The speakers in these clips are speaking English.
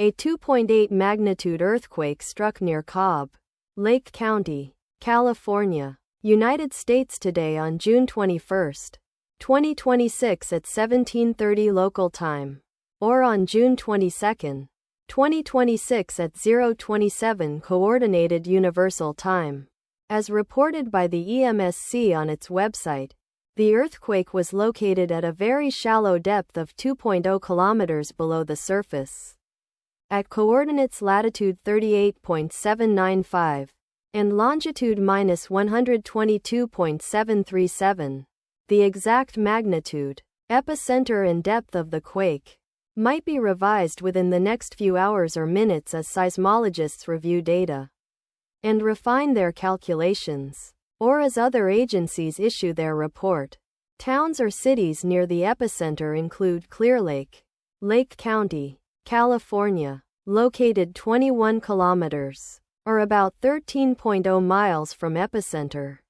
A 2.8 magnitude earthquake struck near Cobb, Lake County, California, United States today on June 21, 2026 at 17:30 local time, or on June 22, 2026 at 0:27 Coordinated Universal Time. As reported by the EMSC on its website, the earthquake was located at a very shallow depth of 2.0 kilometers below the surface, at coordinates latitude 38.795 and longitude -122.737. The exact magnitude, epicenter and depth of the quake might be revised within the next few hours or minutes as seismologists review data and refine their calculations, or as other agencies issue their report. Towns or cities near the epicenter include Clearlake, Lake County, California, located 21 kilometers, or about 13.0 miles from epicenter.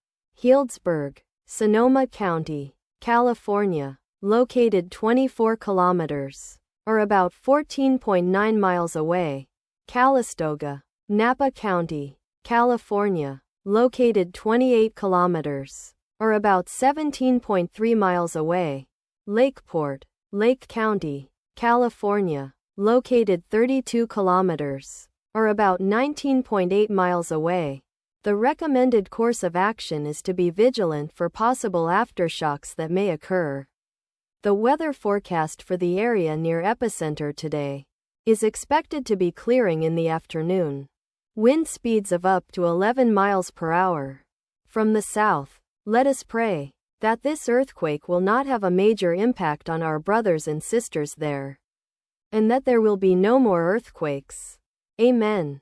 Healdsburg, Sonoma County, California, located 24 kilometers, or about 14.9 miles away. Calistoga, Napa County, California, located 28 kilometers, or about 17.3 miles away. Lakeport, Lake County, California, located 32 kilometers, or about 19.8 miles away. The recommended course of action is to be vigilant for possible aftershocks that may occur. The weather forecast for the area near epicenter today is expected to be clearing in the afternoon. Wind speeds of up to 11 miles per hour. From the south, let us pray that this earthquake will not have a major impact on our brothers and sisters there, and that there will be no more earthquakes. Amen.